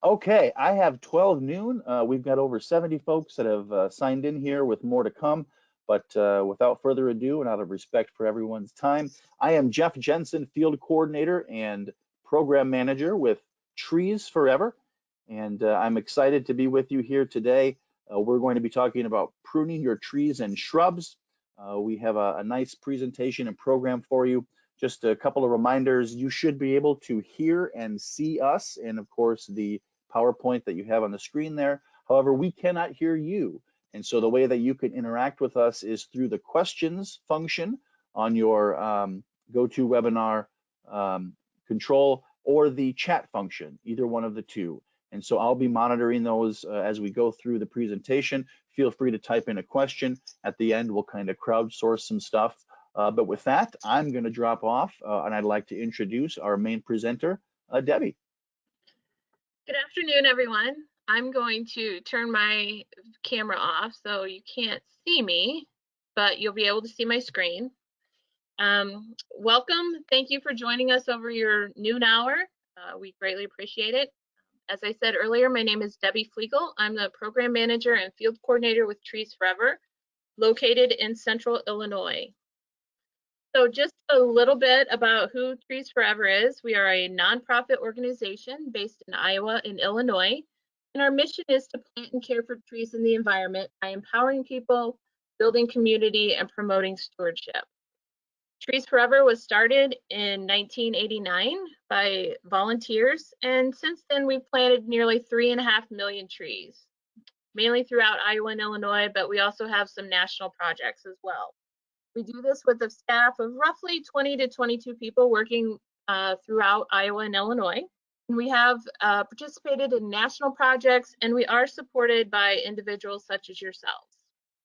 Okay, I have 12 noon. We've got over 70 folks that have signed in here with more to come. But without further ado, and out of respect for everyone's time, I am Jeff Jensen, Field Coordinator and Program Manager with Trees Forever. And I'm excited to be with you here today. We're going to be talking about pruning your trees and shrubs. We have a nice presentation and program for you. Just a couple of reminders, you should be able to hear and see us, and of course the PowerPoint that you have on the screen there. However, we cannot hear you. And so the way that you can interact with us is through the questions function on your GoToWebinar control or the chat function, either one of the two. And so I'll be monitoring those as we go through the presentation. Feel free to type in a question. At the end, we'll kind of crowdsource some stuff. But with that, I'm going to drop off, and I'd like to introduce our main presenter, Debbie. Good afternoon, everyone. I'm going to turn my camera off so you can't see me, but you'll be able to see my screen. Welcome. Thank you for joining us over your noon hour. We greatly appreciate it. As I said earlier, my name is Debbie Flegel. I'm the Program Manager and Field Coordinator with Trees Forever, located in Central Illinois. So just a little bit about who Trees Forever is. We are a nonprofit organization based in Iowa and Illinois, and our mission is to plant and care for trees in the environment by empowering people, building community, and promoting stewardship. Trees Forever was started in 1989 by volunteers, and since then we've planted nearly 3.5 million trees, mainly throughout Iowa and Illinois, but we also have some national projects as well. We do this with a staff of roughly 20 to 22 people working throughout Iowa and Illinois. And we have participated in national projects, and we are supported by individuals such as yourselves.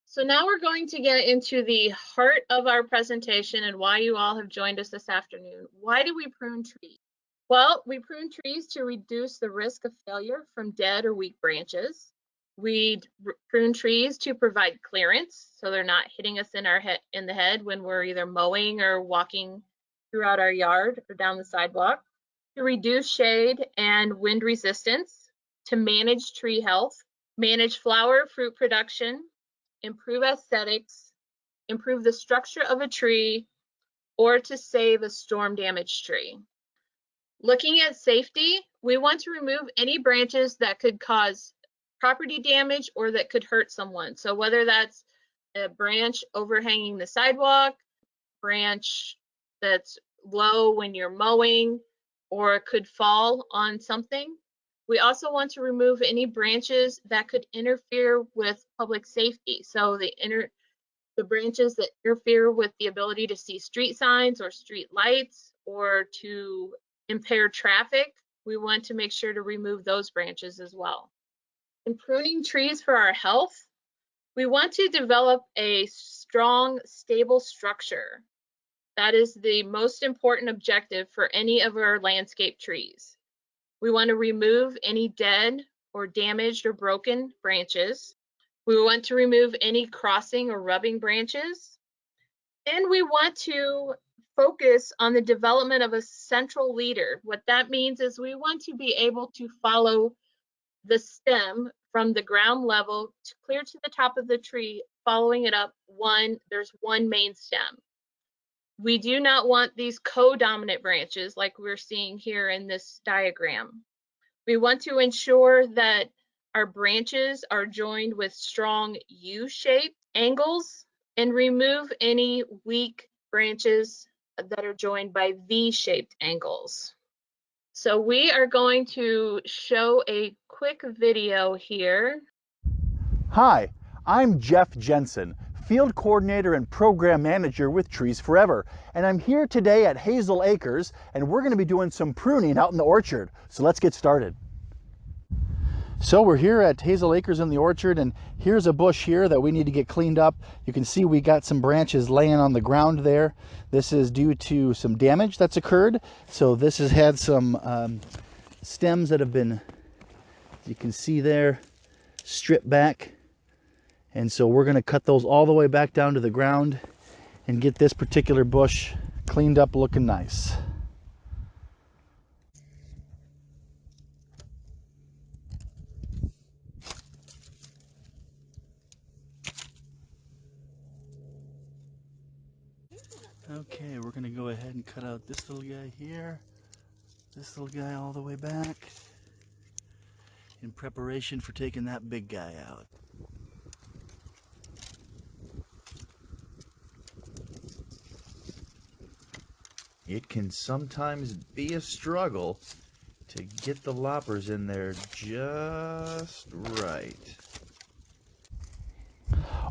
So now we're going to get into the heart of our presentation and why you all have joined us this afternoon. Why do we prune trees? Well, we prune trees to reduce the risk of failure from dead or weak branches. We prune trees to provide clearance, so they're not hitting us in the head when we're either mowing or walking throughout our yard or down the sidewalk. To reduce shade and wind resistance, to manage tree health, manage flower fruit production, improve aesthetics, improve the structure of a tree, or to save a storm damaged tree. Looking at safety, we want to remove any branches that could cause property damage or that could hurt someone. So whether that's a branch overhanging the sidewalk, branch that's low when you're mowing, or it could fall on something. We also want to remove any branches that could interfere with public safety. So the branches that interfere with the ability to see street signs or street lights or to impair traffic, we want to make sure to remove those branches as well. In pruning trees for our health, we want to develop a strong, stable structure. That is the most important objective for any of our landscape trees. We want to remove any dead or damaged or broken branches. We want to remove any crossing or rubbing branches. And we want to focus on the development of a central leader. What that means is we want to be able to follow the stem from the ground level to clear to the top of the tree, following it up there's one main stem. We do not want these co-dominant branches like we're seeing here in this diagram. We want to ensure that our branches are joined with strong U-shaped angles and remove any weak branches that are joined by V-shaped angles. So we are going to show a quick video here. Hi, I'm Jeff Jensen, Field Coordinator and Program Manager with Trees Forever, and I'm here today at Hazel Acres, and we're going to be doing some pruning out in the orchard. So let's get started. So we're here at Hazel Acres in the orchard, and here's a bush here that we need to get cleaned up. You can see we got some branches laying on the ground there. This is due to some damage that's occurred. So this has had some stems that have been, you can see there, stripped back. And so we're going to cut those all the way back down to the ground and get this particular bush cleaned up looking nice. Okay, we're gonna go ahead and cut out this little guy here, this little guy all the way back, in preparation for taking that big guy out. It can sometimes be a struggle to get the loppers in there just right.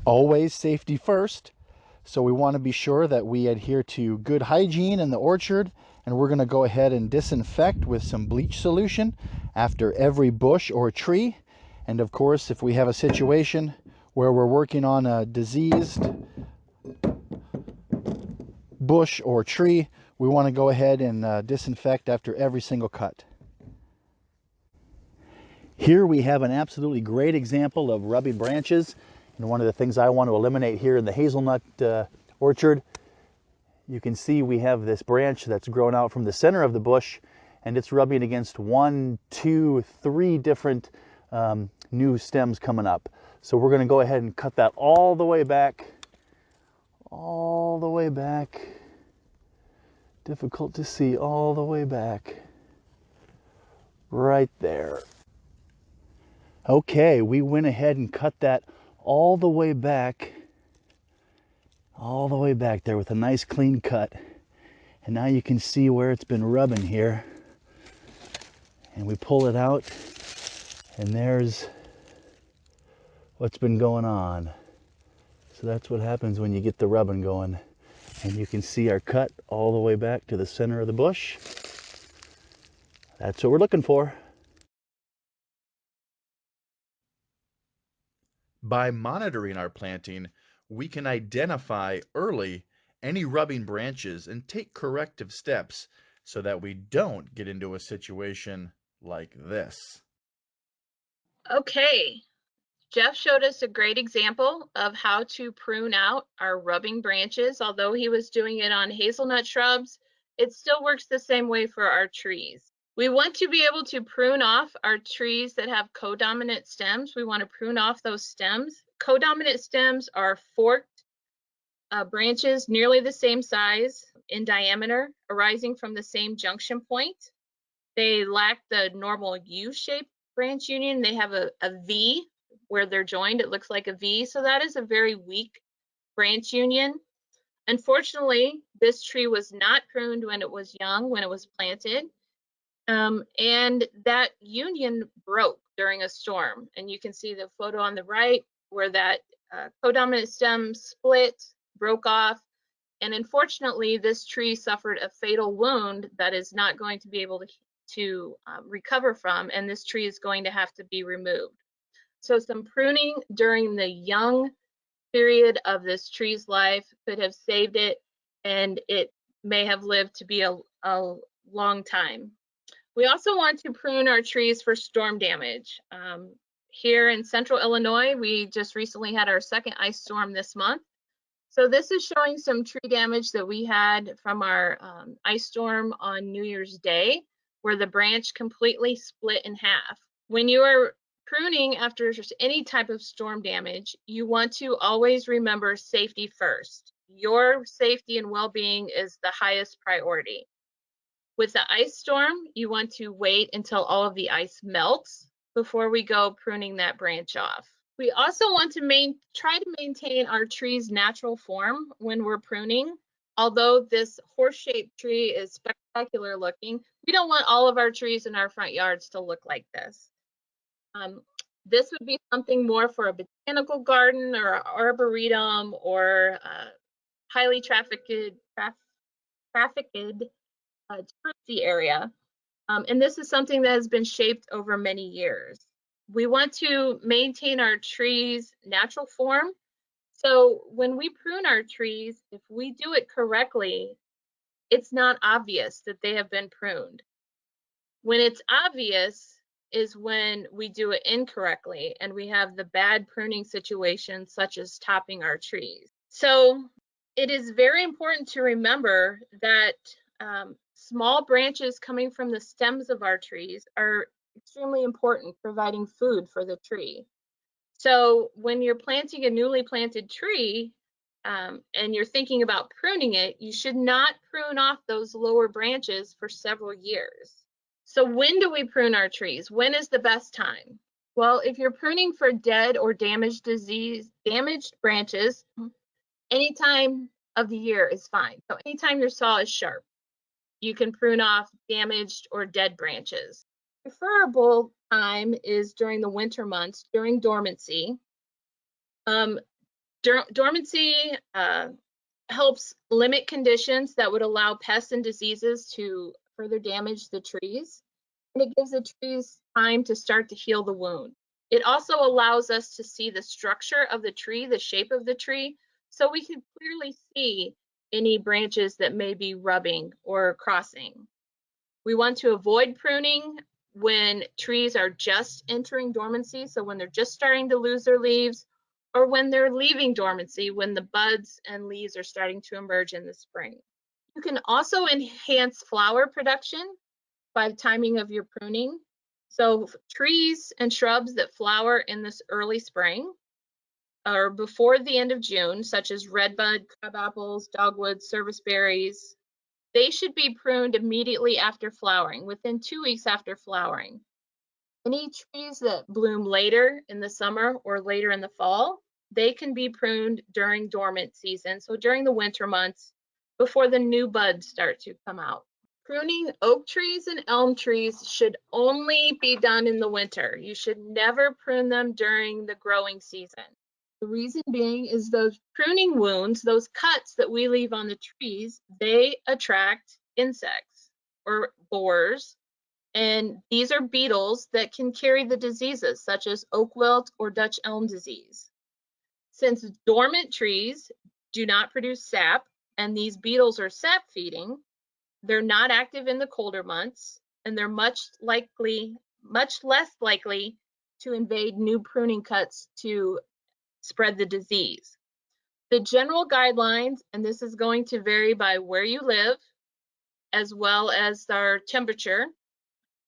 Always safety first. So we want to be sure that we adhere to good hygiene in the orchard, and we're going to go ahead and disinfect with some bleach solution after every bush or tree. And of course, if we have a situation where we're working on a diseased bush or tree, we want to go ahead and disinfect after every single cut. Here we have an absolutely great example of rubbing branches, and one of the things I want to eliminate here in the hazelnut orchard. You can see we have this branch that's grown out from the center of the bush, and it's rubbing against 1, 2, 3 different new stems coming up. So we're going to go ahead and cut that all the way back, difficult to see, all the way back, right there. Okay, we went ahead and cut that all the way back there with a nice clean cut. And now you can see where it's been rubbing here. And we pull it out, and there's what's been going on. So that's what happens when you get the rubbing going. And you can see our cut all the way back to the center of the bush. That's what we're looking for. By monitoring our planting, we can identify early any rubbing branches and take corrective steps so that we don't get into a situation like this. Okay, Jeff showed us a great example of how to prune out our rubbing branches. Although he was doing it on hazelnut shrubs, it still works the same way for our trees. We want to be able to prune off our trees that have codominant stems. We want to prune off those stems. Codominant stems are forked branches nearly the same size in diameter, arising from the same junction point. They lack the normal U-shaped branch union. They have a V where they're joined. It looks like a V. So that is a very weak branch union. Unfortunately, this tree was not pruned when it was young, when it was planted. And that union broke during a storm. And you can see the photo on the right where that codominant stem split, broke off. And unfortunately, this tree suffered a fatal wound that is not going to be able to recover from, and this tree is going to have to be removed. So some pruning during the young period of this tree's life could have saved it, and it may have lived to be a long time. We also want to prune our trees for storm damage. Here in central Illinois, we just recently had our second ice storm this month. So this is showing some tree damage that we had from our ice storm on New Year's Day, where the branch completely split in half. When you are pruning after any type of storm damage, you want to always remember safety first. Your safety and well-being is the highest priority. With the ice storm, you want to wait until all of the ice melts before we go pruning that branch off. We also want to try to maintain our tree's natural form when we're pruning. Although this horse-shaped tree is spectacular looking, we don't want all of our trees in our front yards to look like this. This would be something more for a botanical garden or an arboretum or highly trafficked touristy area. And this is something that has been shaped over many years. We want to maintain our trees' natural form. So when we prune our trees, if we do it correctly, it's not obvious that they have been pruned. When it's obvious is when we do it incorrectly and we have the bad pruning situations such as topping our trees. So it is very important to remember that small branches coming from the stems of our trees are extremely important, providing food for the tree. So when you're planting a newly planted tree, and you're thinking about pruning it, you should not prune off those lower branches for several years. So when do we prune our trees? When is the best time? Well, if you're pruning for dead or damaged branches, any time of the year is fine. So anytime your saw is sharp, you can prune off damaged or dead branches. Preferable time is during the winter months, during dormancy. Dormancy helps limit conditions that would allow pests and diseases to further damage the trees, and it gives the trees time to start to heal the wound. It also allows us to see the structure of the tree, the shape of the tree, so we can clearly see any branches that may be rubbing or crossing. We want to avoid pruning when trees are just entering dormancy, so when they're just starting to lose their leaves, or when they're leaving dormancy, when the buds and leaves are starting to emerge in the spring. You can also enhance flower production by the timing of your pruning. So trees and shrubs that flower in this early spring or before the end of June, such as redbud, crabapples, dogwood, serviceberries, they should be pruned immediately after flowering, within 2 weeks after flowering. Any trees that bloom later in the summer or later in the fall, they can be pruned during dormant season, so during the winter months before the new buds start to come out. Pruning oak trees and elm trees should only be done in the winter. You should never prune them during the growing season. The reason being is those pruning wounds, those cuts that we leave on the trees, they attract insects or borers. And these are beetles that can carry the diseases such as oak wilt or Dutch elm disease. Since dormant trees do not produce sap, and these beetles are sap feeding, they're not active in the colder months, and they're much less likely to invade new pruning cuts to spread the disease. The general guidelines, and this is going to vary by where you live, as well as our temperature,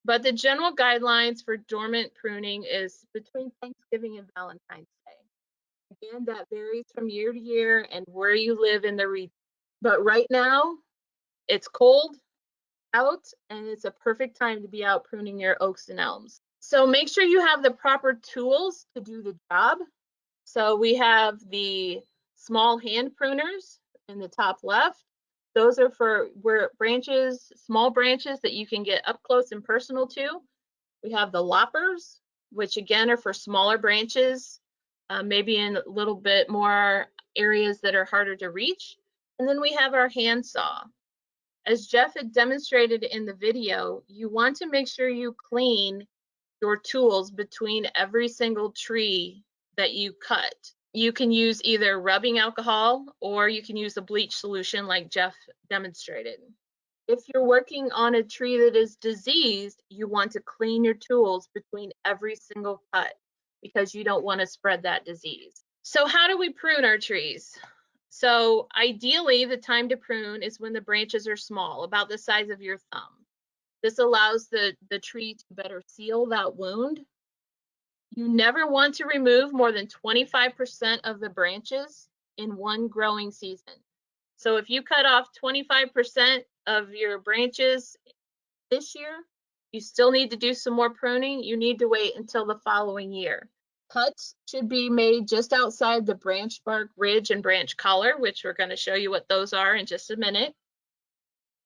but the general guidelines for dormant pruning is between Thanksgiving and Valentine's Day. Again, that varies from year to year and where you live in the region. But right now, it's cold out, and it's a perfect time to be out pruning your oaks and elms. So make sure you have the proper tools to do the job. So we have the small hand pruners in the top left. Those are for small branches that you can get up close and personal to. We have the loppers, which again are for smaller branches, maybe in a little bit more areas that are harder to reach. And then we have our hand saw. As Jeff had demonstrated in the video, you want to make sure you clean your tools between every single tree that you cut. You can use either rubbing alcohol or you can use a bleach solution like Jeff demonstrated. If you're working on a tree that is diseased, you want to clean your tools between every single cut because you don't want to spread that disease. So how do we prune our trees? So ideally, the time to prune is when the branches are small, about the size of your thumb. This allows the tree to better seal that wound. You never want to remove more than 25% of the branches in one growing season. So if you cut off 25% of your branches this year, you still need to do some more pruning. You need to wait until the following year. Cuts should be made just outside the branch bark ridge and branch collar, which we're going to show you what those are in just a minute.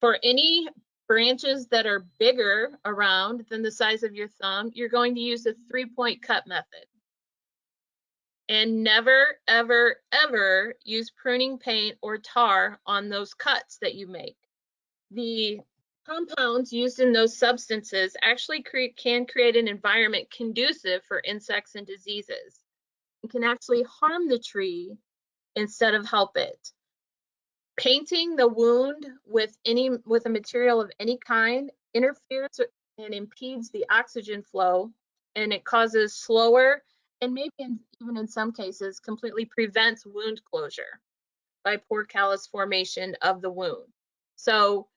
For any branches that are bigger around than the size of your thumb, you're going to use a 3-point cut method. And never, ever, ever use pruning paint or tar on those cuts that you make. The compounds used in those substances actually can create an environment conducive for insects and diseases. It can actually harm the tree instead of help it. Painting the wound with a material of any kind interferes and impedes the oxygen flow, and it causes slower and maybe even in some cases completely prevents wound closure by poor callus formation of the wound. So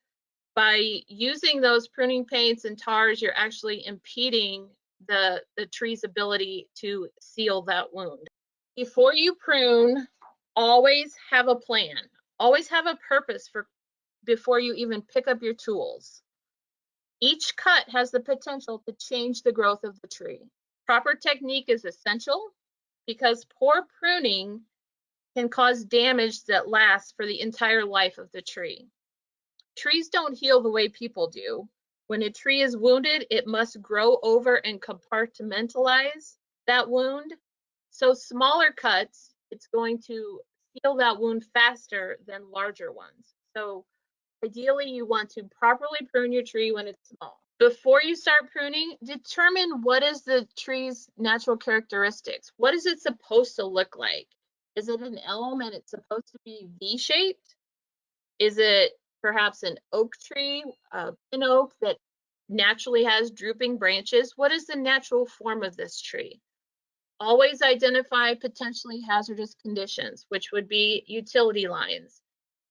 by using those pruning paints and tars, you're actually impeding the tree's ability to seal that wound. Before you prune, Always have a plan. Always have a purpose before you even pick up your tools. Each cut has the potential to change the growth of the tree. Proper technique is essential because poor pruning can cause damage that lasts for the entire life of the tree. Trees don't heal the way people do. When a tree is wounded, it must grow over and compartmentalize that wound. So smaller cuts, it's going to heal that wound faster than larger ones. So ideally, you want to properly prune your tree when it's small. Before you start pruning, determine what is the tree's natural characteristics. What is it supposed to look like? Is it an elm and it's supposed to be V-shaped? Is it perhaps an oak tree, a pin oak that naturally has drooping branches? What is the natural form of this tree? Always identify potentially hazardous conditions, which would be utility lines.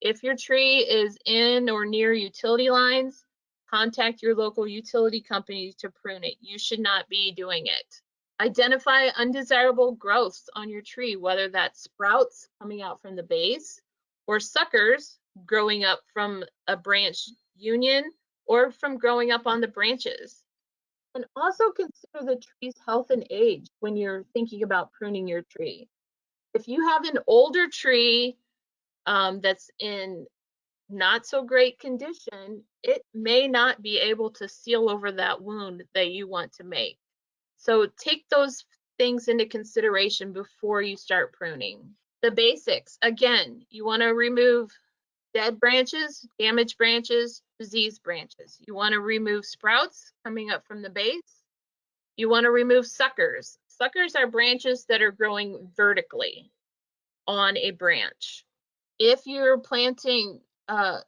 If your tree is in or near utility lines, contact your local utility company to prune it. You should not be doing it. Identify undesirable growths on your tree, whether that's sprouts coming out from the base or suckers growing up from a branch union or from growing up on the branches. And also consider the tree's health and age when you're thinking about pruning your tree. If you have an older tree that's in not so great condition, it may not be able to seal over that wound that you want to make. So take those things into consideration before you start pruning. The basics, again, you want to remove dead branches, damaged branches, diseased branches. You want to remove sprouts coming up from the base. You want to remove suckers. Suckers are branches that are growing vertically on a branch. If you're planting a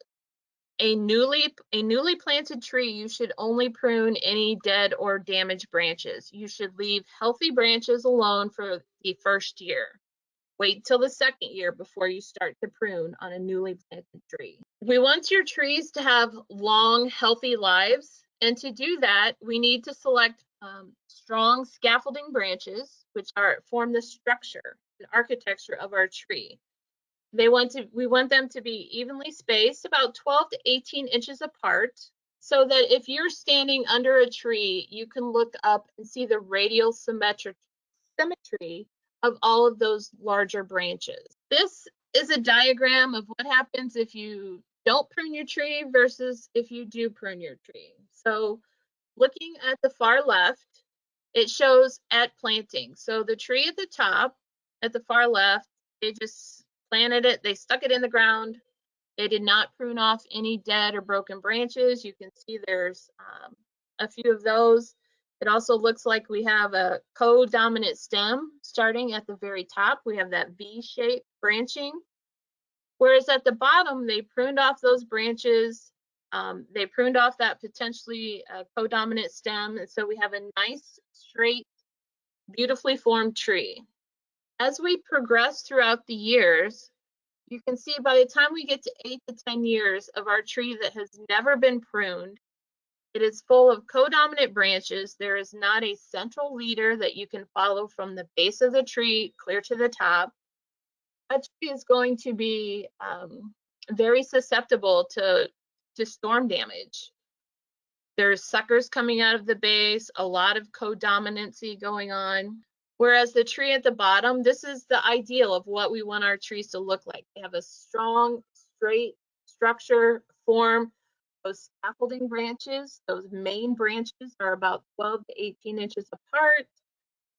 newly planted tree, you should only prune any dead or damaged branches. You should leave healthy branches alone for the first year. Wait till the second year before you start to prune on a newly planted tree. We want your trees to have long, healthy lives. And to do that, we need to select strong scaffolding branches, which form the structure and architecture of our tree. We want them to be evenly spaced, about 12 to 18 inches apart, so that if you're standing under a tree, you can look up and see the radial symmetry of all of those larger branches. This is a diagram of what happens if you don't prune your tree versus if you do prune your tree. So looking at the far left, it shows at planting. So the tree at the top, at the far left, they just planted it, they stuck it in the ground. They did not prune off any dead or broken branches. You can see there's a few of those. It also looks like we have a co-dominant stem starting at the very top. We have that V-shaped branching. Whereas at the bottom, they pruned off those branches. They pruned off that potentially co-dominant stem. And so we have a nice, straight, beautifully formed tree. As we progress throughout the years, you can see by the time we get to 8 to 10 years of our tree that has never been pruned, it is full of co-dominant branches. There is not a central leader that you can follow from the base of the tree clear to the top. That tree is going to be very susceptible to storm damage. There's suckers coming out of the base, a lot of co-dominancy going on. Whereas the tree at the bottom, this is the ideal of what we want our trees to look like. They have a strong, straight structure, form. Those scaffolding branches, those main branches are about 12 to 18 inches apart.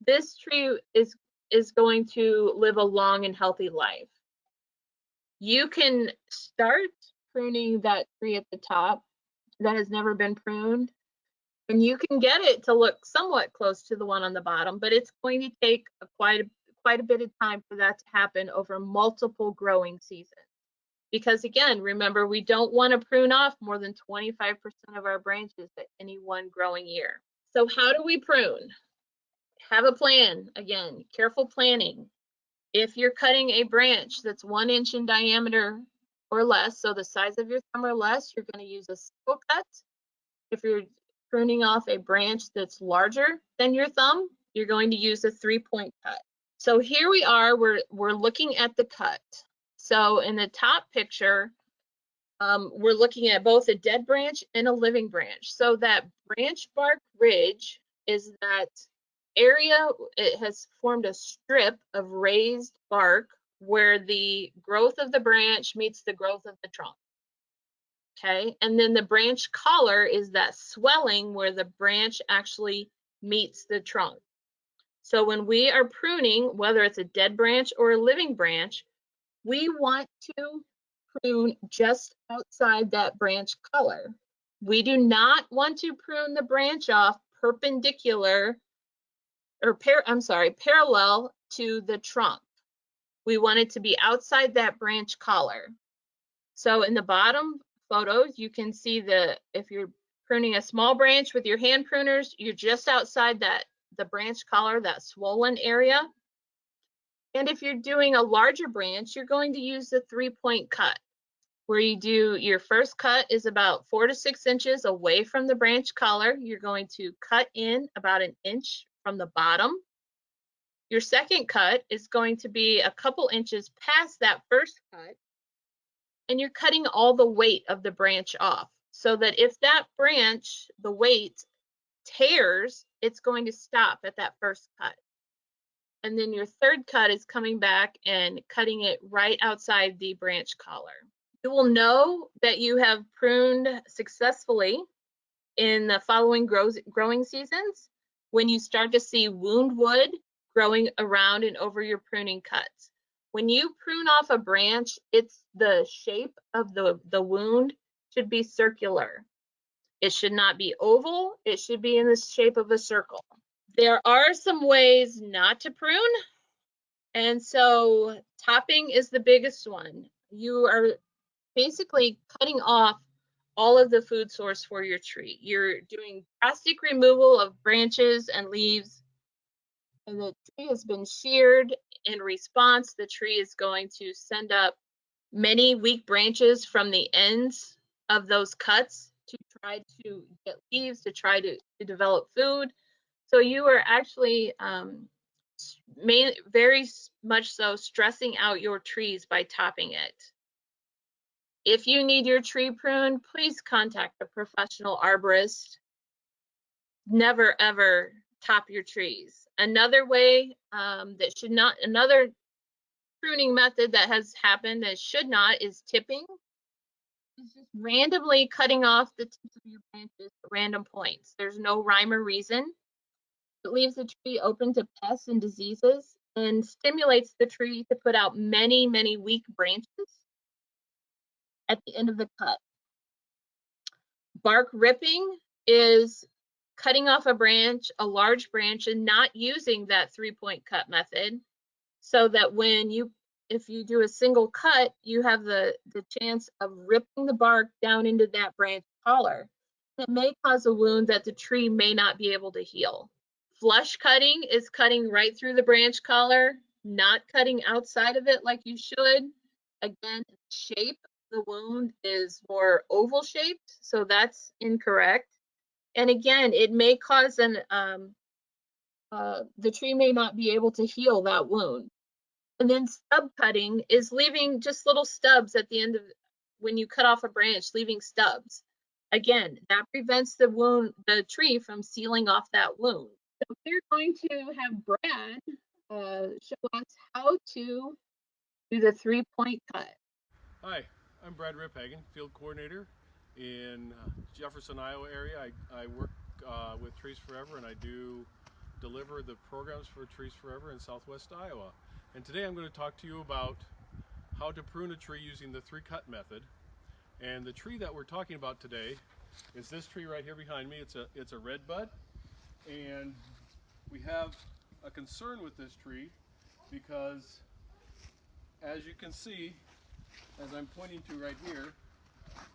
This tree is going to live a long and healthy life. You can start pruning that tree at the top that has never been pruned, and you can get it to look somewhat close to the one on the bottom, but it's going to take quite a bit of time for that to happen over multiple growing seasons. Because again, remember, we don't want to prune off more than 25% of our branches at any one growing year. So how do we prune? Have a plan. Again, careful planning. If you're cutting a branch that's 1 inch in diameter or less, so the size of your thumb or less, you're going to use a single cut. If you're pruning off a branch that's larger than your thumb, you're going to use a 3-point cut. So here we are, we're looking at the cut. So in the top picture, we're looking at both a dead branch and a living branch. So that branch bark ridge is that area, it has formed a strip of raised bark where the growth of the branch meets the growth of the trunk. Okay, and then the branch collar is that swelling where the branch actually meets the trunk. So when we are pruning, whether it's a dead branch or a living branch, we want to prune just outside that branch collar. We do not want to prune the branch off perpendicular or parallel to the trunk. We want it to be outside that branch collar. So in the bottom photos, you can see if you're pruning a small branch with your hand pruners, you're just outside the branch collar, that swollen area. And if you're doing a larger branch, you're going to use the 3-point cut, where you do your first cut is about 4 to 6 inches away from the branch collar. You're going to cut in about 1 inch from the bottom. Your second cut is going to be a couple inches past that first cut, and you're cutting all the weight of the branch off so that if that branch, the weight tears, it's going to stop at that first cut. And then your third cut is coming back and cutting it right outside the branch collar. You will know that you have pruned successfully in the following growing seasons when you start to see wound wood growing around and over your pruning cuts. When you prune off a branch, it's the shape of the wound should be circular. It should not be oval. It should be in the shape of a circle. There are some ways not to prune, and so topping is the biggest one. You are basically cutting off all of the food source for your tree. You're doing drastic removal of branches and leaves, and the tree has been sheared. In response, the tree is going to send up many weak branches from the ends of those cuts to try to get leaves, to try to develop food. So you are actually very much so stressing out your trees by topping it. If you need your tree pruned, please contact a professional arborist. Never ever top your trees. Another way another pruning method that has happened that should not is tipping. It's just randomly cutting off the tips of your branches at random points. There's no rhyme or reason. It leaves the tree open to pests and diseases and stimulates the tree to put out many, many weak branches at the end of the cut. Bark ripping is cutting off a branch, a large branch, and not using that 3-point cut method, so that if you do a single cut, you have the chance of ripping the bark down into that branch collar. It may cause a wound that the tree may not be able to heal. Flush cutting is cutting right through the branch collar, not cutting outside of it like you should. Again, shape the wound is more oval shaped, so that's incorrect. And again, it may cause the tree may not be able to heal that wound. And then stub cutting is leaving just little stubs at the end of when you cut off a branch, leaving stubs. Again, that prevents the tree from sealing off that wound. So we're going to have Brad show us how to do the 3-point cut. Hi, I'm Brad Riphagen, Field Coordinator in Jefferson, Iowa area. I work with Trees Forever, and I do deliver the programs for Trees Forever in Southwest Iowa. And today I'm going to talk to you about how to prune a tree using the 3-cut method. And the tree that we're talking about today is this tree right here behind me. It's a red bud, and we have a concern with this tree because, as you can see, as I'm pointing to right here,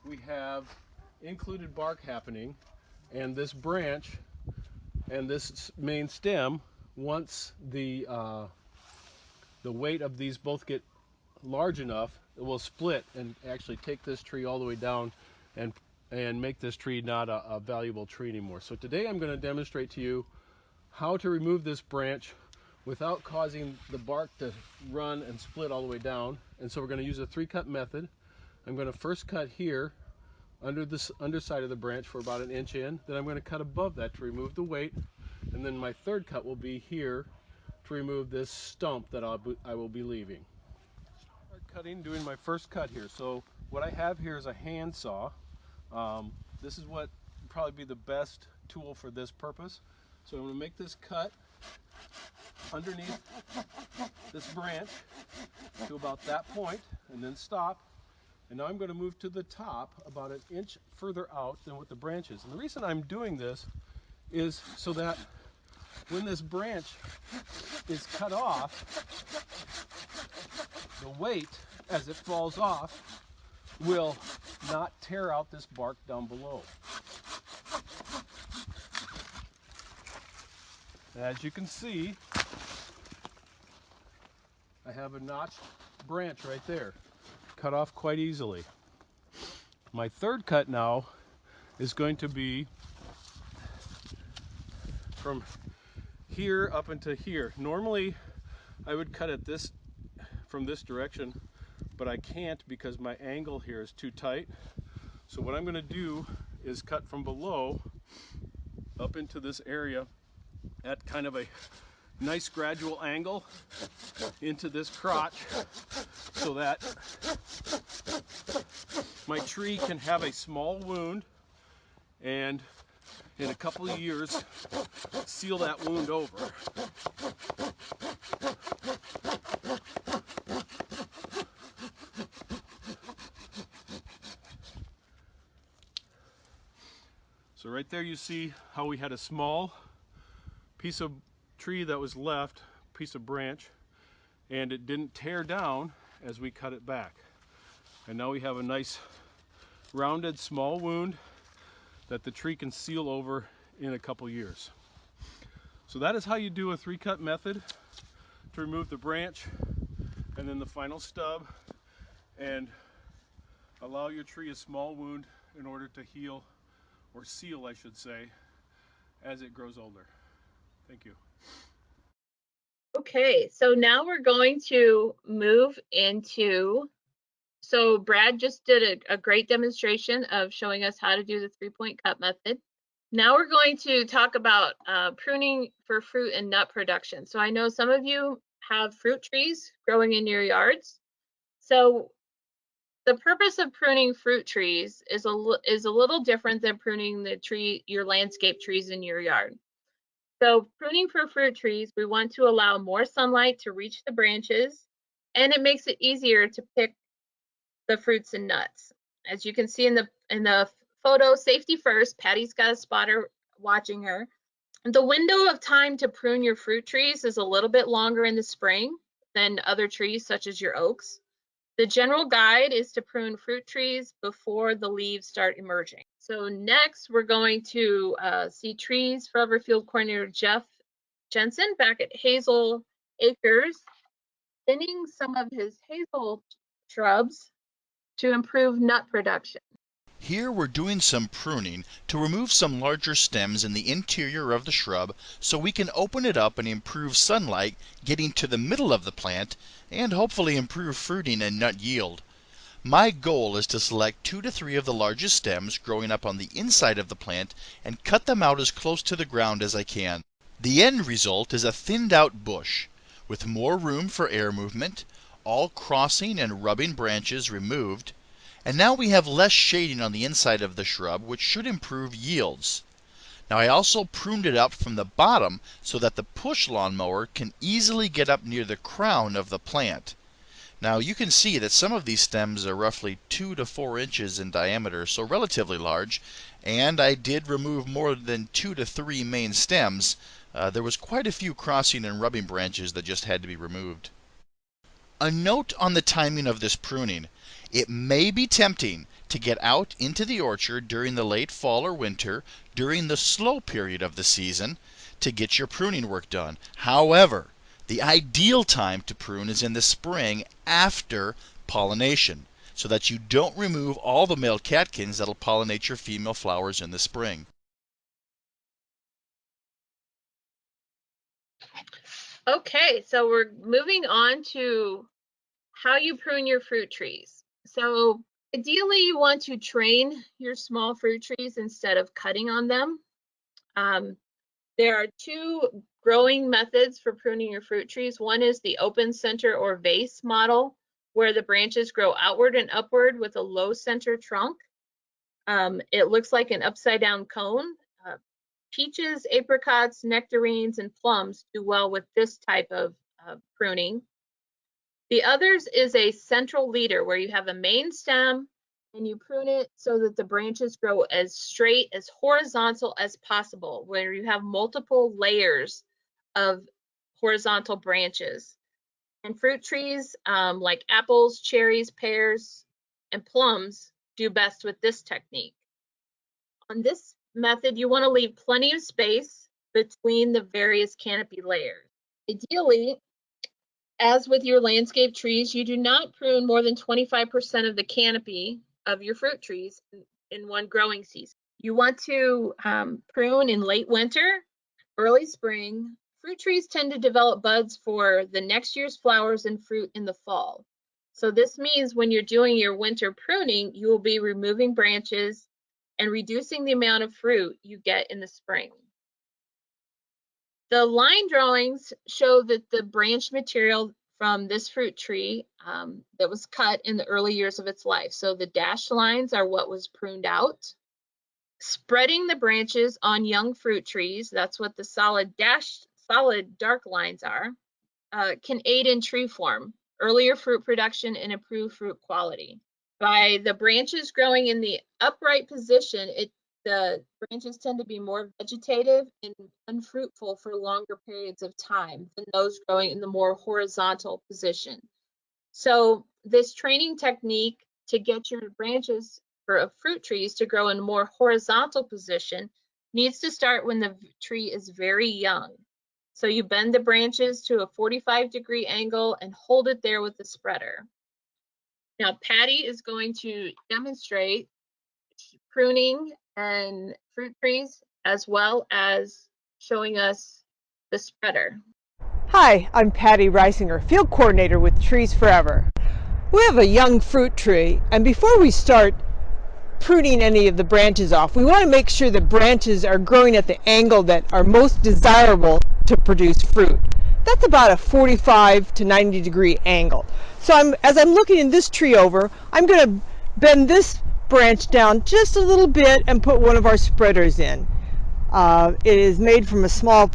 we have included bark happening, and this branch and this main stem, once the weight of these both get large enough, it will split and actually take this tree all the way down and make this tree not a valuable tree anymore. So today I'm going to demonstrate to you how to remove this branch without causing the bark to run and split all the way down. And so we're going to use a 3-cut method. I'm going to first cut here under this underside of the branch for about 1 inch in. Then I'm going to cut above that to remove the weight. And then my third cut will be here to remove this stump that I will be leaving. Start cutting, doing my first cut here. So what I have here is a hand saw. This is what would probably be the best tool for this purpose. So I'm going to make this cut underneath this branch to about that point and then stop. And now I'm going to move to the top about 1 inch further out than what the branch is. And the reason I'm doing this is so that when this branch is cut off, the weight as it falls off will not tear out this bark down below. As you can see, I have a notched branch right there, cut off quite easily. My third cut now is going to be from here up into here. Normally I would cut it from this direction, but I can't because my angle here is too tight. So what I'm going to do is cut from below up into this area at kind of a nice gradual angle into this crotch so that my tree can have a small wound and in a couple of years seal that wound over. So right there you see how we had a small piece of tree that was left, piece of branch, and it didn't tear down as we cut it back. And now we have a nice rounded small wound that the tree can seal over in a couple years. So that is how you do a 3-cut method to remove the branch and then the final stub and allow your tree a small wound in order to heal, or seal I should say, as it grows older. Thank you. Okay, so now we're going to move into, so Brad just did a great demonstration of showing us how to do the 3-point cut method. Now we're going to talk about pruning for fruit and nut production. So I know some of you have fruit trees growing in your yards. So the purpose of pruning fruit trees is a little different than pruning your landscape trees in your yard. So pruning for fruit trees, we want to allow more sunlight to reach the branches, and it makes it easier to pick the fruits and nuts. As you can see in the photo, safety first, Patty's got a spotter watching her. The window of time to prune your fruit trees is a little bit longer in the spring than other trees such as your oaks. The general guide is to prune fruit trees before the leaves start emerging. So next, we're going to see Trees Forever Field Coordinator Jeff Jensen back at Hazel Acres, thinning some of his hazel shrubs to improve nut production. Here we're doing some pruning to remove some larger stems in the interior of the shrub so we can open it up and improve sunlight getting to the middle of the plant and hopefully improve fruiting and nut yield. My goal is to select 2 to 3 of the largest stems growing up on the inside of the plant and cut them out as close to the ground as I can. The end result is a thinned out bush with more room for air movement, all crossing and rubbing branches removed, and now we have less shading on the inside of the shrub, which should improve yields. Now I also pruned it up from the bottom so that the push lawnmower can easily get up near the crown of the plant. Now you can see that some of these stems are roughly 2 to 4 inches in diameter, so relatively large, and I did remove more than 2 to 3 main stems. There was quite a few crossing and rubbing branches that just had to be removed. A note on the timing of this pruning. It may be tempting to get out into the orchard during the late fall or winter, during the slow period of the season, to get your pruning work done. However, the ideal time to prune is in the spring after pollination, so that you don't remove all the male catkins that'll pollinate your female flowers in the spring. Okay, so we're moving on to how you prune your fruit trees. So ideally you want to train your small fruit trees instead of cutting on them. There are two growing methods for pruning your fruit trees. One is the open center or vase model, where the branches grow outward and upward with a low center trunk. It looks like an upside down cone. Peaches, apricots, nectarines, and plums do well with this type of pruning. The others is a central leader where you have a main stem and you prune it so that the branches grow as straight, as horizontal as possible, where you have multiple layers of horizontal branches. And fruit trees like apples, cherries, pears, and plums do best with this technique. On this method, you want to leave plenty of space between the various canopy layers. Ideally, as with your landscape trees, you do not prune more than 25% of the canopy of your fruit trees in one growing season. You want to prune in late winter, early spring. Fruit trees tend to develop buds for the next year's flowers and fruit in the fall. So this means when you're doing your winter pruning, you will be removing branches and reducing the amount of fruit you get in the spring. The line drawings show that the branch material from this fruit tree that was cut in the early years of its life. So the dashed lines are what was pruned out. Spreading the branches on young fruit trees, that's what the solid dark lines are, can aid in tree form, earlier fruit production, and improve fruit quality. By the branches growing in the upright position, the branches tend to be more vegetative and unfruitful for longer periods of time than those growing in the more horizontal position. So this training technique to get your branches for fruit trees to grow in a more horizontal position needs to start when the tree is very young. So you bend the branches to a 45-degree angle and hold it there with the spreader. Now Patty is going to demonstrate pruning and fruit trees, as well as showing us the spreader. Hi, I'm Patty Reisinger, Field Coordinator with Trees Forever. We have a young fruit tree, and before we start pruning any of the branches off, we want to make sure the branches are growing at the angle that are most desirable to produce fruit. That's about a 45 to 90 degree angle. So as I'm looking in this tree over, I'm going to bend this branch down just a little bit and put one of our spreaders in. It is made from a small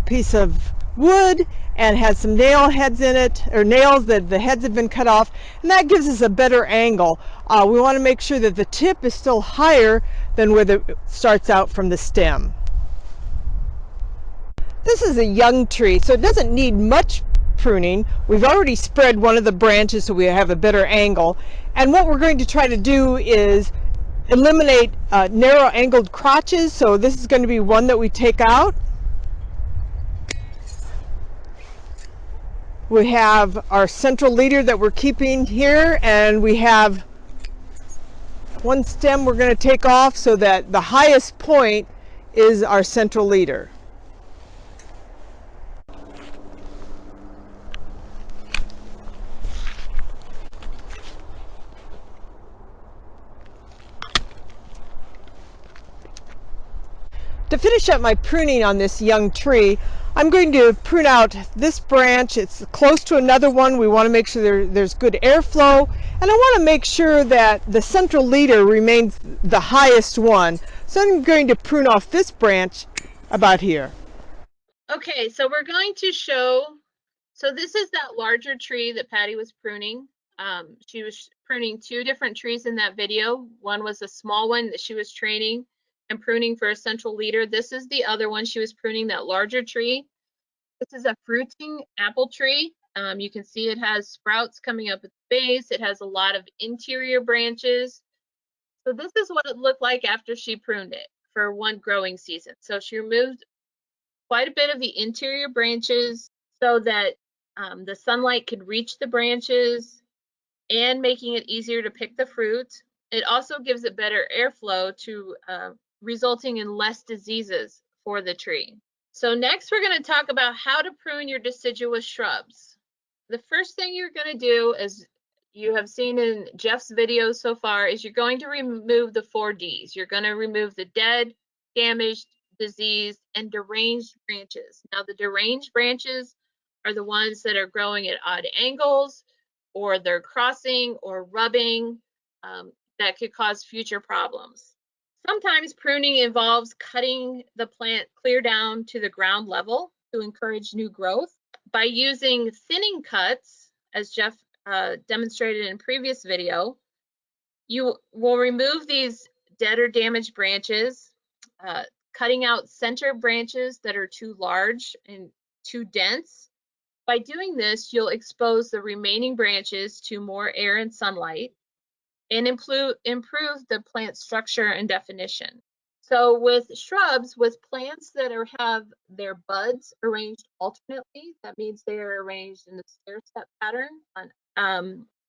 piece of wood and has some nail heads in it, or nails that the heads have been cut off, and that gives us a better angle. We want to make sure that the tip is still higher than where it starts out from the stem. This is a young tree, so it doesn't need much pruning. We've already spread one of the branches so we have a better angle, and what we're going to try to do is eliminate narrow angled crotches. So this is going to be one that we take out. We have our central leader that we're keeping here, and we have one stem we're going to take off so that the highest point is our central leader. To finish up my pruning on this young tree, I'm going to prune out this branch. It's close to another one. We want to make sure there's good airflow, and I want to make sure that the central leader remains the highest one. So I'm going to prune off this branch about here. Okay, so we're going to show, so this is that larger tree that Patty was pruning. She was pruning two different trees in that video. One was a small one that she was training and pruning for a central leader. This is the other one. She was pruning that larger tree. This is a fruiting apple tree. You can see it has sprouts coming up at the base. It has a lot of interior branches. So this is what it looked like after she pruned it for one growing season. So she removed quite a bit of the interior branches so that the sunlight could reach the branches and making it easier to pick the fruit. It also gives it better airflow to resulting in less diseases for the tree. So next we're going to talk about how to prune your deciduous shrubs. The first thing you're going to do, as you have seen in Jeff's videos so far, is you're going to remove the 4 Ds. You're going to remove the dead, damaged, diseased, and deranged branches. Now the deranged branches are the ones that are growing at odd angles, or they're crossing or rubbing, that could cause future problems. Sometimes pruning involves cutting the plant clear down to the ground level to encourage new growth. By using thinning cuts, as Jeff demonstrated in a previous video, you will remove these dead or damaged branches, cutting out center branches that are too large and too dense. By doing this, you'll expose the remaining branches to more air and sunlight and improve the plant structure and definition. So with shrubs, with plants that have their buds arranged alternately, that means they are arranged in the stair-step pattern.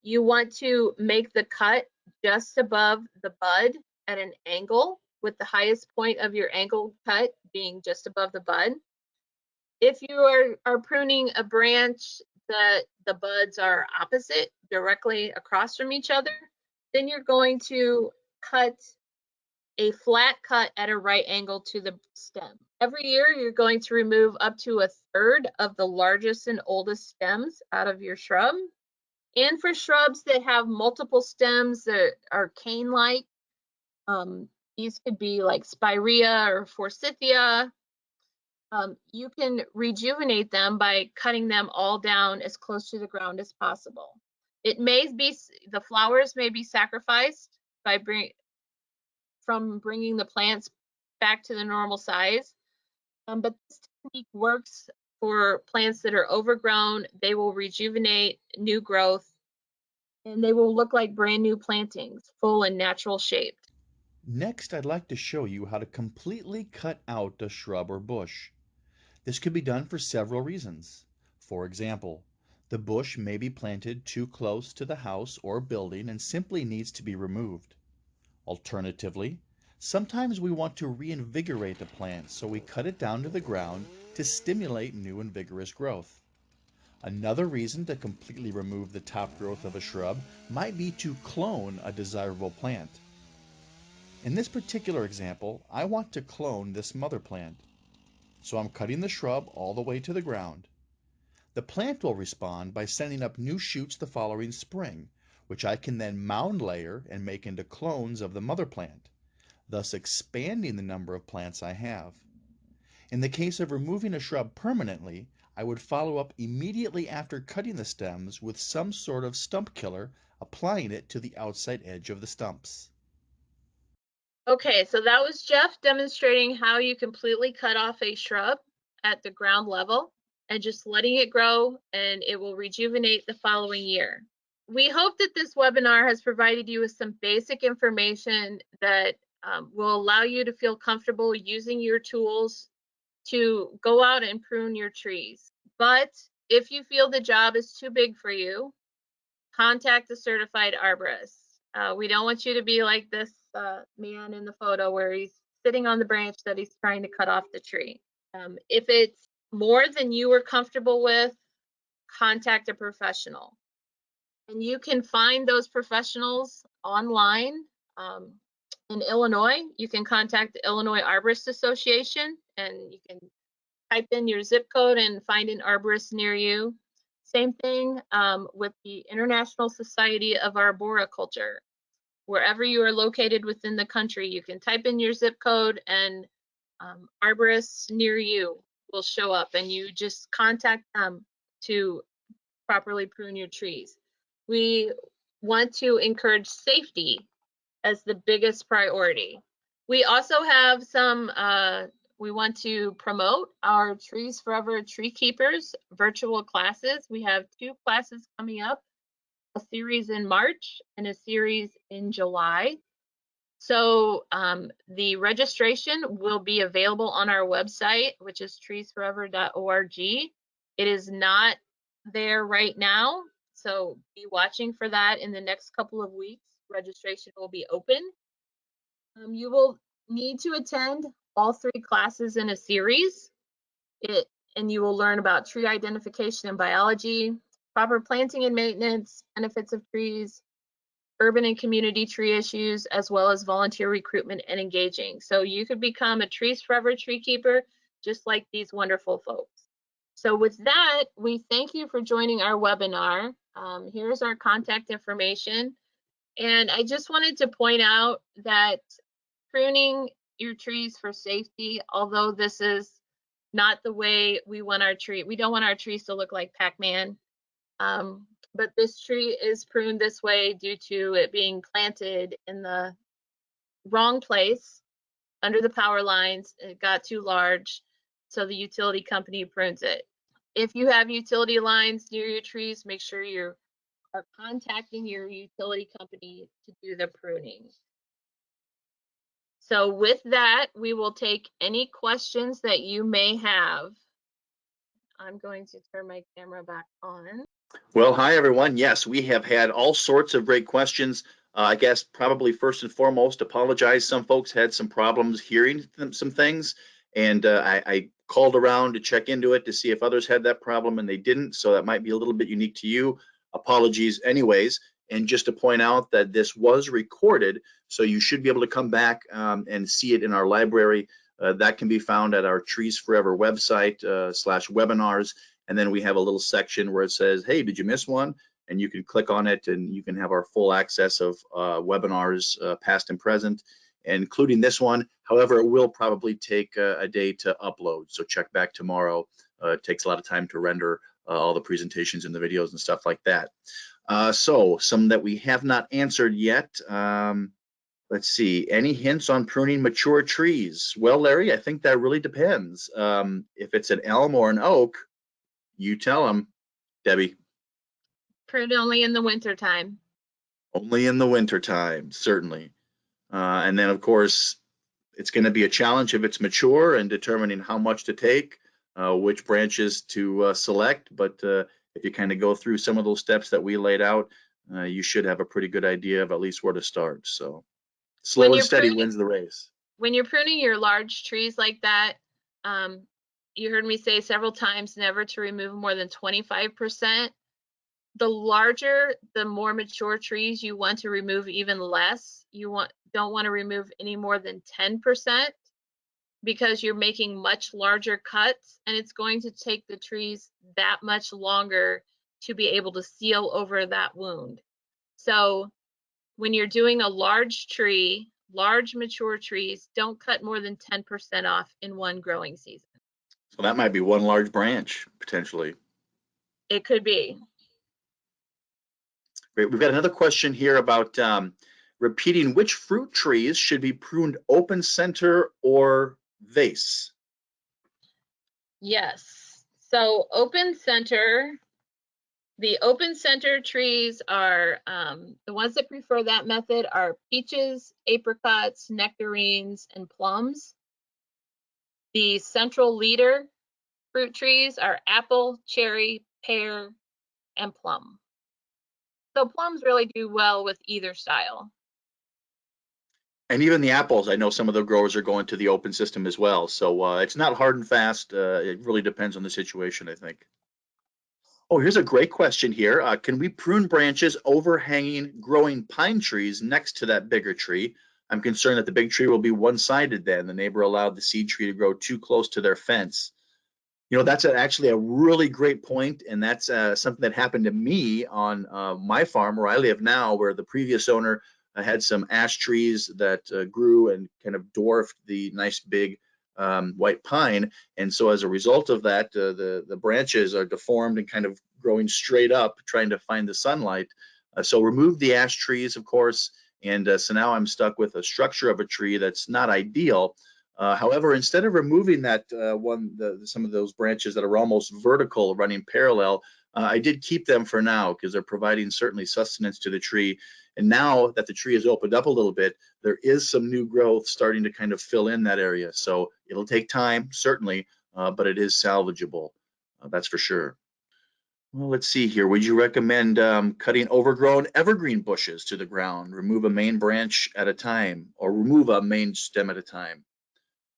You want to make the cut just above the bud at an angle, with the highest point of your angle cut being just above the bud. If you are pruning a branch that the buds are opposite, directly across from each other, then you're going to cut a flat cut at a right angle to the stem. Every year, you're going to remove up to 1/3 of the largest and oldest stems out of your shrub. And for shrubs that have multiple stems that are cane-like, these could be like Spirea or Forsythia. You can rejuvenate them by cutting them all down as close to the ground as possible. It may be, the flowers may be sacrificed by bringing the plants back to the normal size, but this technique works for plants that are overgrown. They will rejuvenate new growth, and they will look like brand new plantings, full and natural shaped. Next, I'd like to show you how to completely cut out a shrub or bush. This could be done for several reasons. For example, the bush may be planted too close to the house or building and simply needs to be removed. Alternatively, sometimes we want to reinvigorate the plant, so we cut it down to the ground to stimulate new and vigorous growth. Another reason to completely remove the top growth of a shrub might be to clone a desirable plant. In this particular example, I want to clone this mother plant. So I'm cutting the shrub all the way to the ground. The plant will respond by sending up new shoots the following spring, which I can then mound layer and make into clones of the mother plant, thus expanding the number of plants I have. In the case of removing a shrub permanently, I would follow up immediately after cutting the stems with some sort of stump killer, applying it to the outside edge of the stumps. Okay, so that was Jeff demonstrating how you completely cut off a shrub at the ground level and just letting it grow, and it will rejuvenate the following year. We hope that this webinar has provided you with some basic information that will allow you to feel comfortable using your tools to go out and prune your trees. But if you feel the job is too big for you, contact a certified arborist. We don't want you to be like this man in the photo where he's sitting on the branch that he's trying to cut off the tree. If it's more than you are comfortable with, contact a professional. And you can find those professionals online. In Illinois, you can contact the Illinois Arborist Association, and you can type in your zip code and find an arborist near you. Same thing with the International Society of Arboriculture. Wherever you are located within the country, you can type in your zip code, and arborists near you will show up, and you just contact them to properly prune your trees. We want to encourage safety as the biggest priority. We also have some, we want to promote our Trees Forever Tree Keepers virtual classes. We have 2 classes coming up, a series in March and a series in July. So the registration will be available on our website, which is treesforever.org. It is not there right now, so be watching for that in the next couple of weeks. Registration will be open. You will need to attend all 3 classes in a series. And you will learn about tree identification and biology, proper planting and maintenance, benefits of trees, urban and community tree issues, as well as volunteer recruitment and engaging. So you could become a Trees Forever tree keeper, just like these wonderful folks. So with that, we thank you for joining our webinar. Here's our contact information. And I just wanted to point out that pruning your trees for safety, although this is not the way we want our tree, we don't want our trees to look like Pac-Man. But this tree is pruned this way due to it being planted in the wrong place under the power lines. It got too large, so the utility company prunes it. If you have utility lines near your trees, make sure you are contacting your utility company to do the pruning. So with that, we will take any questions that you may have. I'm going to turn my camera back on. Well, hi, everyone. Yes, we have had all sorts of great questions. I guess probably first and foremost, apologize. Some folks had some problems hearing some things, and I called around to check into it to see if others had that problem, and they didn't. So that might be a little bit unique to you. Apologies anyways. And just to point out that this was recorded, so you should be able to come back and see it in our library. That can be found at our Trees Forever website /webinars. And then we have a little section where it says, hey, did you miss one? And you can click on it and you can have our full access of webinars, past and present, including this one. However, it will probably take a day to upload. So check back tomorrow. It takes a lot of time to render all the presentations and the videos and stuff like that. So some that we have not answered yet. Let's see, any hints on pruning mature trees? Well, Larry, I think that really depends. If it's an elm or an oak, you tell them, Debbie. Pruned only in the winter time. Only in the winter time, certainly. And then, of course, it's going to be a challenge if it's mature and determining how much to take, which branches to select. But if you kind of go through some of those steps that we laid out, you should have a pretty good idea of at least where to start. So slow and steady wins the race. When you're pruning your large trees like that, you heard me say several times never to remove more than 25%. The larger, the more mature trees, you want to remove even less. You don't want to remove any more than 10% because you're making much larger cuts, and it's going to take the trees that much longer to be able to seal over that wound. So when you're doing a large tree, large mature trees, don't cut more than 10% off in one growing season. So that might be one large branch, potentially. It could be. Great. We've got another question here about repeating which fruit trees should be pruned open center or vase. Yes. So open center, the open center trees are the ones that prefer that method are peaches, apricots, nectarines, and plums. The central leader fruit trees are apple, cherry, pear, and plum. So plums really do well with either style. And even the apples, I know some of the growers are going to the open system as well. So it's not hard and fast. It really depends on the situation, I think. Oh, here's a great question here. Can we prune branches overhanging growing pine trees next to that bigger tree? I'm concerned that the big tree will be one-sided then. The neighbor allowed the seed tree to grow too close to their fence. You know, that's actually a really great point, and that's something that happened to me on my farm where I live now, where the previous owner had some ash trees that grew and kind of dwarfed the nice big white pine. And so as a result of that, the branches are deformed and kind of growing straight up, trying to find the sunlight. So remove the ash trees, of course, and so now I'm stuck with a structure of a tree that's not ideal. However, instead of removing that some of those branches that are almost vertical running parallel, I did keep them for now because they're providing certainly sustenance to the tree. And now that the tree is opened up a little bit, there is some new growth starting to kind of fill in that area. So it'll take time, certainly, but it is salvageable. That's for sure. Well, let's see here. Would you recommend cutting overgrown evergreen bushes to the ground, remove a main branch at a time, or remove a main stem at a time?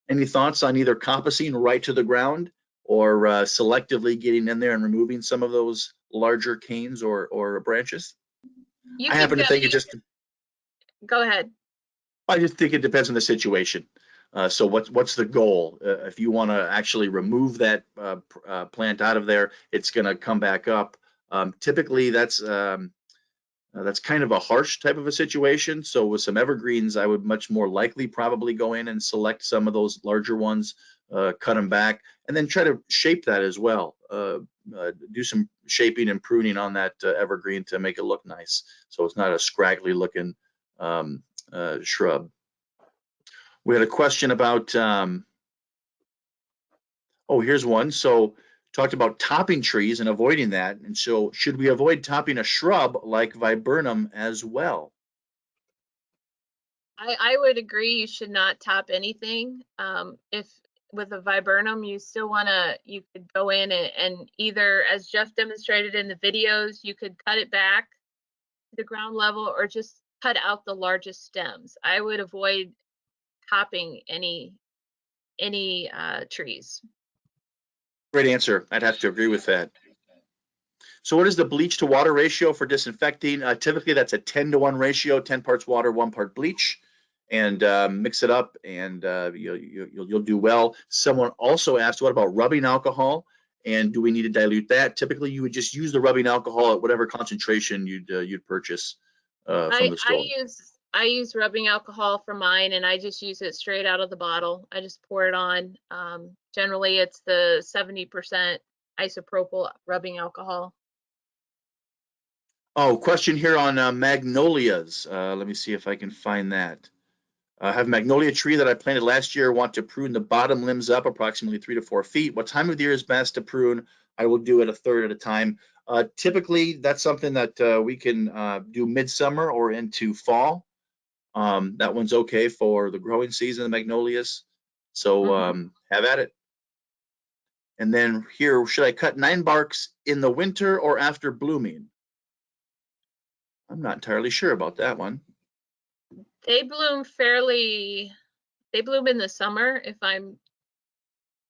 Any thoughts on either coppicing right to the ground or selectively getting in there and removing some of those larger canes or branches? You I could happen to think it just, go ahead. I just think it depends on the situation. So what's the goal? If you want to actually remove that plant out of there, it's going to come back up. Typically, that's kind of a harsh type of a situation. So with some evergreens, I would much more likely probably go in and select some of those larger ones, cut them back, and then try to shape that as well. Do some shaping and pruning on that evergreen to make it look nice, so it's not a scraggly looking shrub. We had a question about, oh, here's one. So talked about topping trees and avoiding that. And so should we avoid topping a shrub like viburnum as well? I would agree you should not top anything. If with a viburnum, you still you could go in and either, as Jeff demonstrated in the videos, you could cut it back to the ground level or just cut out the largest stems. I would avoid topping any trees. Great answer. I'd have to agree with that. So what is the bleach to water ratio for disinfecting? Typically that's a 10-to-1 ratio, 10 parts water, 1 part bleach, and mix it up, and you'll do well. Someone also asked, what about rubbing alcohol, and do we need to dilute that? Typically you would just use the rubbing alcohol at whatever concentration you'd purchase from the store. I use rubbing alcohol for mine, and I just use it straight out of the bottle. I just pour it on. Generally it's the 70% isopropyl rubbing alcohol. Oh, question here on magnolias. Let me see if I can find that. I have a magnolia tree that I planted last year. Want to prune the bottom limbs up approximately 3 to 4 feet. What time of the year is best to prune? I will do it a third at a time. Typically, that's something that we can do midsummer or into fall. That one's okay for the growing season of magnolias. So have at it. And then here, should I cut 9 barks in the winter or after blooming? I'm not entirely sure about that one. They bloom in the summer, if I'm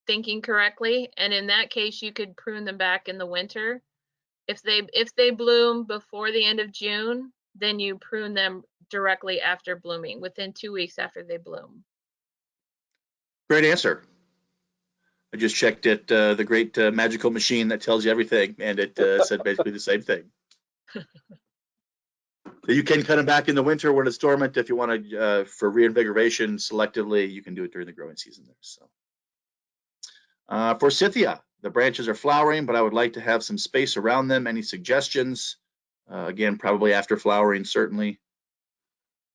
thinking correctly. And in that case, you could prune them back in the winter. If they bloom before the end of June, then you prune them directly after blooming, within 2 weeks after they bloom. Great answer. I just checked it, the great magical machine that tells you everything, and it said basically the same thing. So you can cut them back in the winter when it's dormant. If you want to, for reinvigoration selectively, you can do it during the growing season there. So, Forsythia, the branches are flowering, but I would like to have some space around them. Any suggestions? Again, probably after flowering, certainly.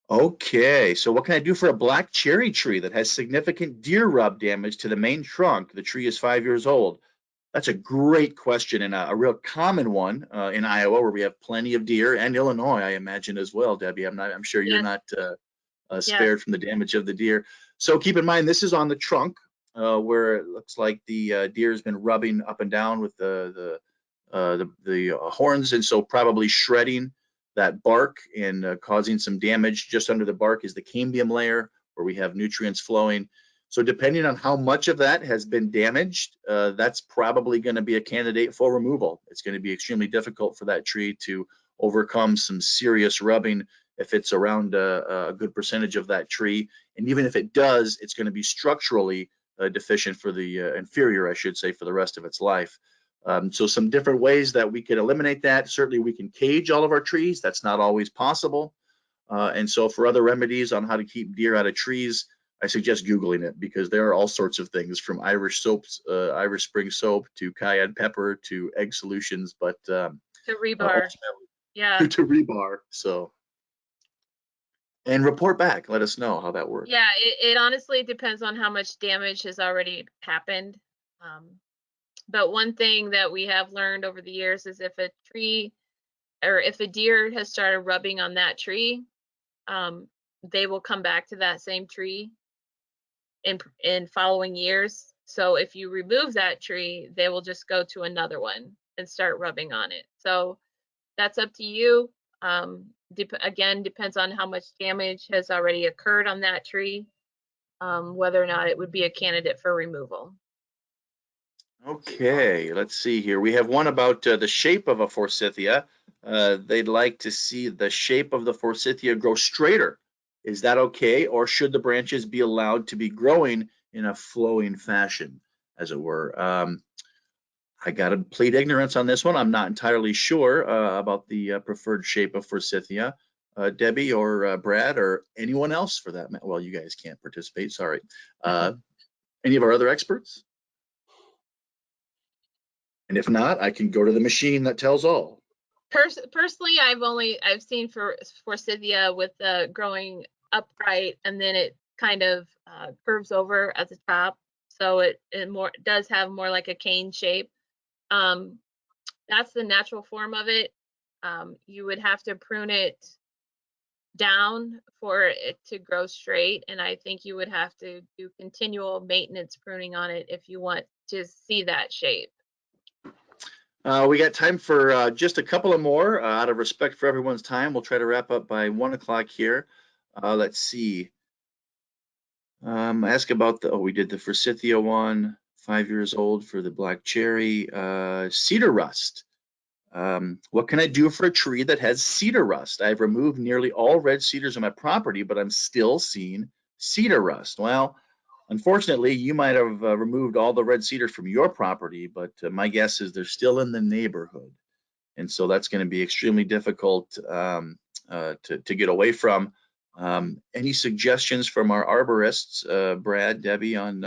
Okay, so what can I do for a black cherry tree that has significant deer rub damage to the main trunk? The tree is 5 years old. That's a great question, and a real common one in Iowa, where we have plenty of deer, and Illinois, I imagine as well, Debbie. I'm sure you're not spared from the damage of the deer. So keep in mind, this is on the trunk where it looks like the deer has been rubbing up and down with the horns, and so probably shredding that bark and causing some damage. Just under the bark is the cambium layer, where we have nutrients flowing. So depending on how much of that has been damaged, that's probably going to be a candidate for removal. It's going to be extremely difficult for that tree to overcome some serious rubbing if it's around a good percentage of that tree. And even if it does, it's going to be structurally deficient for the inferior, I should say, for the rest of its life. So some different ways that we could eliminate that. Certainly we can cage all of our trees. That's not always possible. And so for other remedies on how to keep deer out of trees, I suggest Googling it, because there are all sorts of things, from Irish soaps, Irish spring soap, to cayenne pepper, to egg solutions, but to rebar. Yeah. to rebar. So, and report back. Let us know how that works. Yeah, it honestly depends on how much damage has already happened. But one thing that we have learned over the years is if a tree, or if a deer has started rubbing on that tree, they will come back to that same tree in following years. So if you remove that tree, they will just go to another one and start rubbing on it. So that's up to you. Again, depends on how much damage has already occurred on that tree, whether or not it would be a candidate for removal. Okay, let's see here. We have one about the shape of a Forsythia. They'd like to see the shape of the Forsythia grow straighter. Is that okay, or should the branches be allowed to be growing in a flowing fashion, as it were? I got to plead ignorance on this one. I'm not entirely sure about the preferred shape of Forsythia. Debbie or Brad or anyone else for that matter. Well, you guys can't participate, sorry. Any of our other experts? And if not, I can go to the machine that tells all. Personally, I've seen Forsythia with growing upright, and then it kind of curves over at the top, so it does have more like a cane shape. That's the natural form of it. You would have to prune it down for it to grow straight, and I think you would have to do continual maintenance pruning on it if you want to see that shape. We got time for just a couple of more. Out of respect for everyone's time, we'll try to wrap up by 1 o'clock here. Let's see. Ask about we did the Forsythia one, 5 years old for the black cherry. Cedar rust. What can I do for a tree that has cedar rust? I've removed nearly all red cedars on my property, but I'm still seeing cedar rust. Well, unfortunately, you might have removed all the red cedar from your property, but my guess is they're still in the neighborhood. And so that's going to be extremely difficult to get away from. Any suggestions from our arborists, Brad, Debbie, on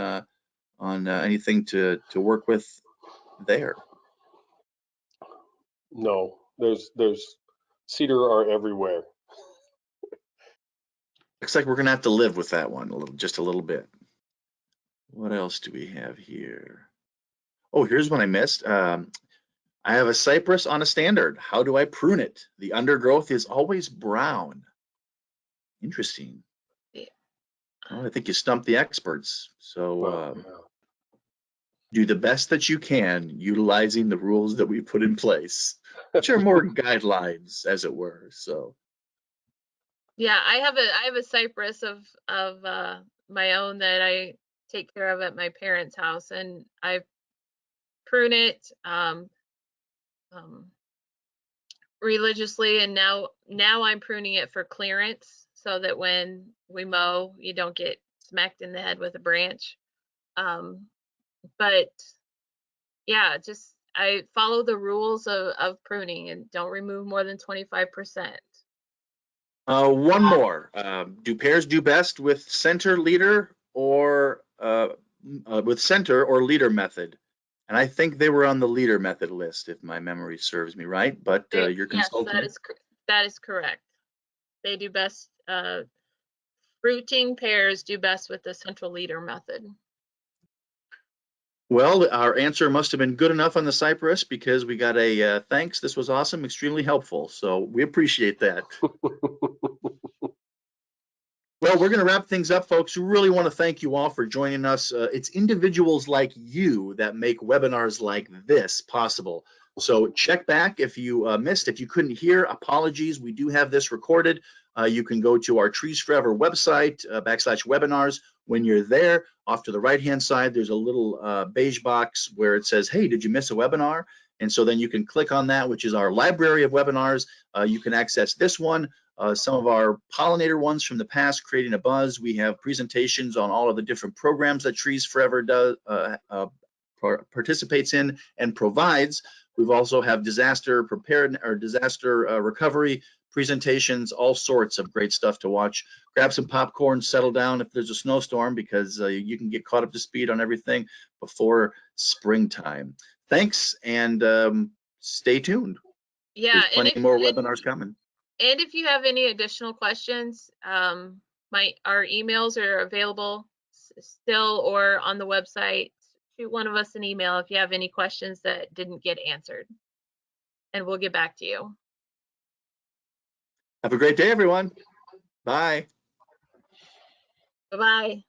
anything to work with there? No, there's cedar are everywhere. Looks like we're gonna have to live with that one just a little bit. What else do we have here? Oh, here's one I missed. I have a cypress on a standard. How do I prune it? The undergrowth is always brown. Interesting. Yeah. Well, I think you stumped the experts. So Well, do the best that you can utilizing the rules that we put in place, which are more guidelines, as it were. So Yeah, I have a cypress of my own that I take care of at my parents' house, and I prune it religiously, and now I'm pruning it for clearance so that when we mow, you don't get smacked in the head with a branch. But yeah, just I follow the rules of pruning and don't remove more than 25%. one more. Do pears do best with center leader or leader method? And I think they were on the leader method list, if my memory serves me right. But you're Yes, consulting. that is correct. They do best. Fruiting pears do best with the central leader method. Well, our answer must have been good enough on the cypress because we got a thanks. This was awesome, extremely helpful. So we appreciate that. Well, we're going to wrap things up, folks. We really want to thank you all for joining us. It's individuals like you that make webinars like this possible. So check back if you missed, if you couldn't hear, apologies. We do have this recorded. You can go to our Trees Forever website, /webinars. When you're there, off to the right-hand side, there's a little beige box where it says, hey, did you miss a webinar? And so then you can click on that, which is our library of webinars. You can access this one. Some of our pollinator ones from the past, Creating a Buzz. We have presentations on all of the different programs that Trees Forever does, participates in and provides. We've also have disaster preparedness or disaster recovery presentations, all sorts of great stuff to watch. Grab some popcorn, settle down if there's a snowstorm, because you can get caught up to speed on everything before springtime. Thanks, and stay tuned. Yeah, there's plenty more webinars coming. And if you have any additional questions, our emails are available still or on the website. Shoot one of us an email if you have any questions that didn't get answered, and we'll get back to you. Have a great day, everyone. Bye. Bye-bye.